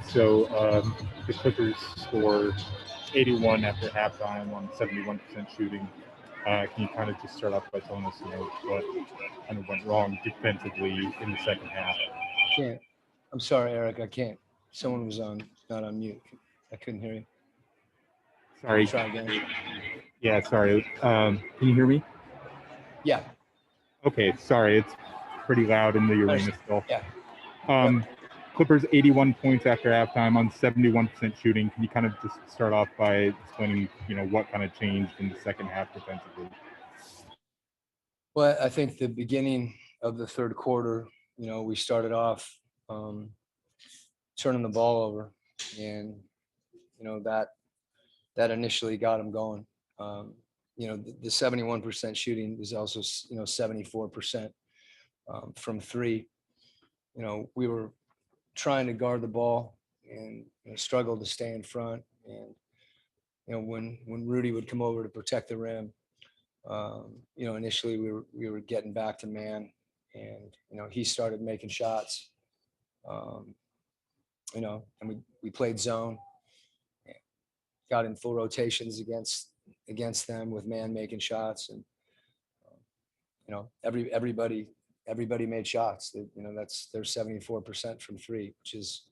So the Clippers scored 81 after halftime on 71% shooting. Can you kind of just start off by telling us, what kind of went wrong defensively in the second half? Can't. I'm sorry, Eric. I can't. Someone was not on mute. I couldn't hear you. Sorry. Try again. Yeah, sorry. Can you hear me? Yeah. Okay, sorry. It's pretty loud in the arena still. Yeah. Clippers 81 points after halftime on 71% shooting. Can you kind of just start off by explaining, what kind of changed in the second half defensively? Well, I think the beginning of the third quarter, we started off turning the ball over, and that initially got them going. The 71% shooting was also 74% from three. We were trying to guard the ball and struggled to stay in front. And when Rudy would come over to protect the rim, initially we were getting back to man, and he started making shots. And we played zone, got in full rotations against them with man making shots, and everybody made shots. That's their 74% from three, which is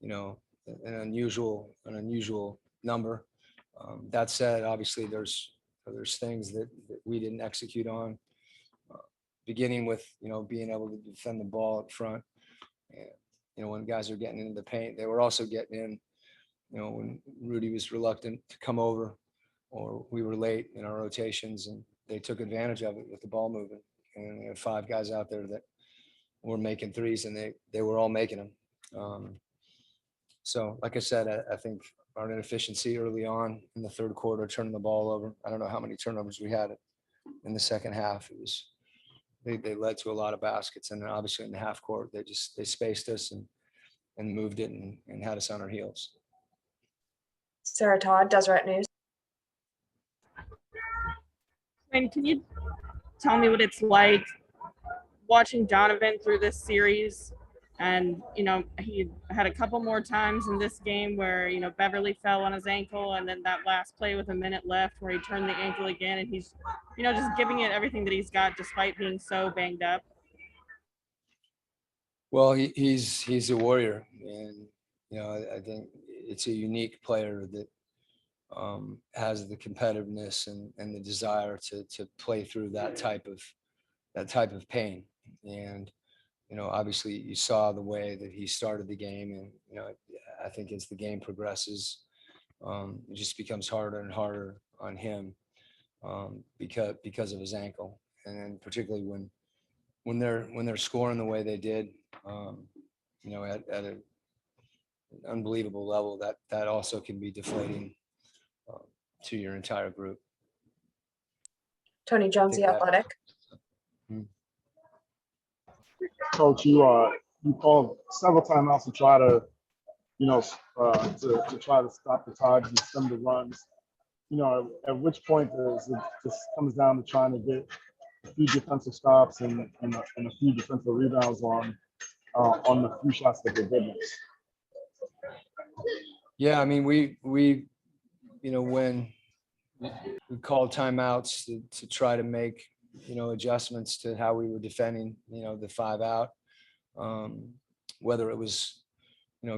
an unusual number. That said, obviously there's things that we didn't execute on, beginning with being able to defend the ball up front. And when guys are getting into the paint, they were also getting in when Rudy was reluctant to come over, or we were late in our rotations, and they took advantage of it with the ball moving. And we had five guys out there that were making threes, and they were all making them. So like I said, I think our inefficiency early on in the third quarter, turning the ball over. I don't know how many turnovers we had in the second half. It was, they led to a lot of baskets, and then obviously in the half court, they spaced us and moved it and had us on our heels. Sarah Todd, Deseret News. And can you tell me what it's like watching Donovan through this series? And, he had a couple more times in this game where, Beverly fell on his ankle, and then that last play with a minute left where he turned the ankle again, and he's, just giving it everything that he's got despite being so banged up. Well, he's a warrior, and, I think it's a unique player that has the competitiveness and the desire to play through that type of pain. And obviously you saw the way that he started the game, and I think as the game progresses, it just becomes harder and harder on him because of his ankle, and particularly when they're scoring the way they did, at an unbelievable level, that also can be deflating to your entire group. Tony Jones, The Athletic. Coach, you called several timeouts to try to, to try to stop the Tides and stem the runs. At which point does it just comes down to trying to get a few defensive stops and a few defensive rebounds on the few shots that they're getting? Yeah, I mean, we when we called timeouts to try to make adjustments to how we were defending the 5 out, whether it was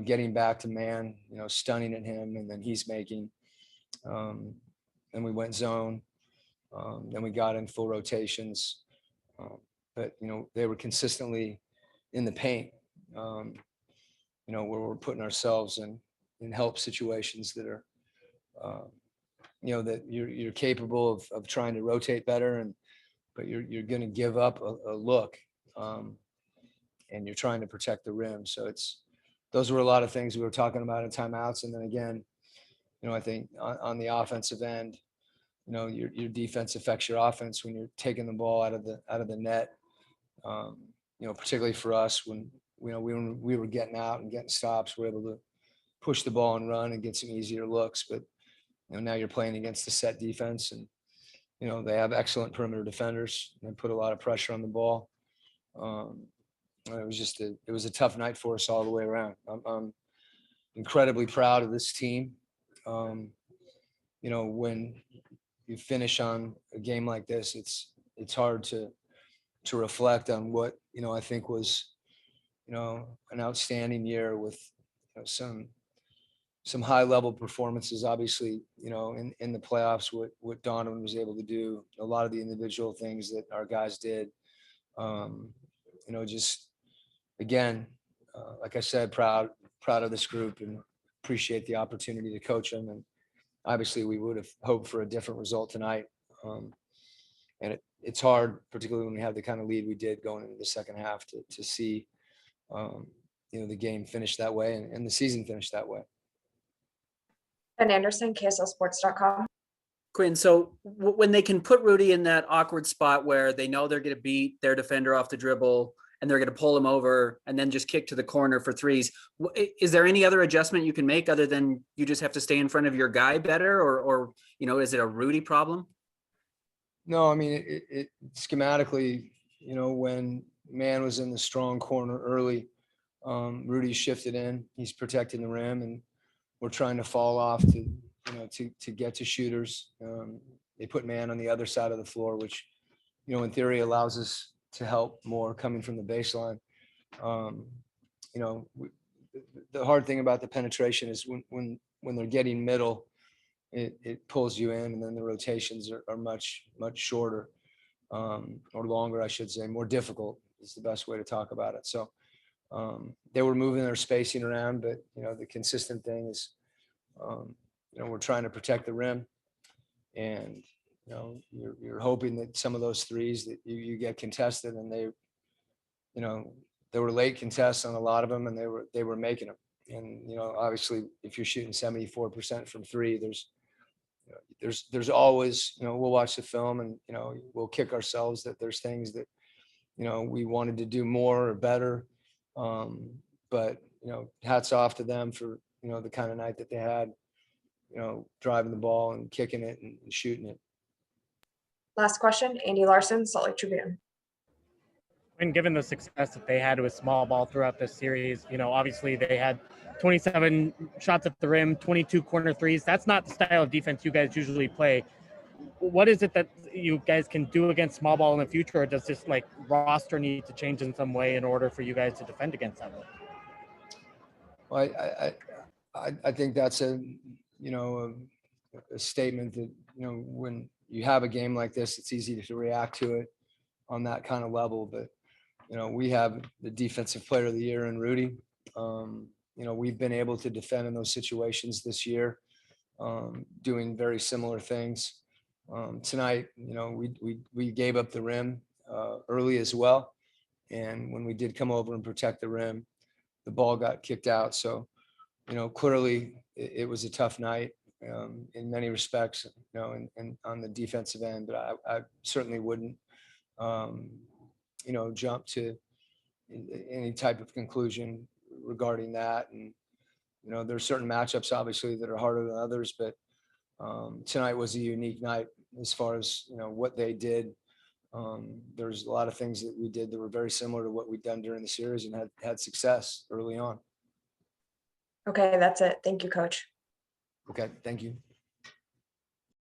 getting back to man, stunning at him, and then he's making, then we went zone, then we got in full rotations, but they were consistently in the paint, where we're putting ourselves in help situations that are that you're capable of trying to rotate better, but you're going to give up a look, and you're trying to protect the rim. So those were a lot of things we were talking about in timeouts. And then again, I think on the offensive end, your defense affects your offense when you're taking the ball out of the net. Particularly for us when we were getting out and getting stops, we're able to push the ball and run and get some easier looks. But now you're playing against a set defense, and they have excellent perimeter defenders. They put a lot of pressure on the ball. It was a tough night for us all the way around. incredibly proud of this team. You know, when you finish on a game like this, it's hard to reflect on what, you know, I think was, you know, an outstanding year with, you know, some high level performances, obviously, you know, in the playoffs, what Donovan was able to do, a lot of the individual things that our guys did, you know, just again, like I said, proud of this group and appreciate the opportunity to coach them. And obviously we would have hoped for a different result tonight. And it's hard, particularly when we have the kind of lead we did going into the second half to see, you know, the game finish that way and the season finish that way. Ben Anderson, KSLSports.com. Quinn, so when they can put Rudy in that awkward spot where they know they're going to beat their defender off the dribble and they're going to pull him over and then just kick to the corner for threes, is there any other adjustment you can make other than you just have to stay in front of your guy better, or you know, is it a Rudy problem? No, I mean, it schematically, you know, when man was in the strong corner early, Rudy shifted in, he's protecting the rim, and we're trying to fall off to, you know, to get to shooters. They put man on the other side of the floor, which, you know, in theory allows us to help more coming from the baseline. You know, the hard thing about the penetration is when they're getting middle, it pulls you in, and then the rotations are much shorter, or longer, I should say. More difficult is the best way to talk about it. So they were moving their spacing around, but, you know, the consistent thing is, you know, we're trying to protect the rim, and, you know, you're hoping that some of those threes that you get contested, and they, you know, there were late contests on a lot of them, and they were making them. And, you know, obviously if you're shooting 74% from three, there's always, you know, we'll watch the film and, you know, we'll kick ourselves that there's things that, you know, we wanted to do more or better. But, you know, hats off to them for, you know, the kind of night that they had, you know, driving the ball and kicking it and shooting it. Last question, Andy Larson, Salt Lake Tribune. And given the success that they had with small ball throughout this series, you know, obviously they had 27 shots at the rim, 22 corner threes. That's not the style of defense you guys usually play. What is it that you guys can do against small ball in the future, or does this like roster need to change in some way in order for you guys to defend against that? Well, I think that's a, you know, a statement that, you know, when you have a game like this, it's easy to react to it on that kind of level. But, you know, we have the defensive player of the year in Rudy. You know, we've been able to defend in those situations this year, doing very similar things. Tonight, you know, we gave up the rim early as well. And when we did come over and protect the rim, the ball got kicked out. So, you know, clearly it was a tough night in many respects, you know, and on the defensive end, but I certainly wouldn't, you know, jump to any type of conclusion regarding that. And, you know, there's certain matchups obviously that are harder than others, but tonight was a unique night as far as, you know, what they did. There's a lot of things that we did that were very similar to what we'd done during the series and had success early on. Okay, that's it. Thank you, Coach. Okay, thank you.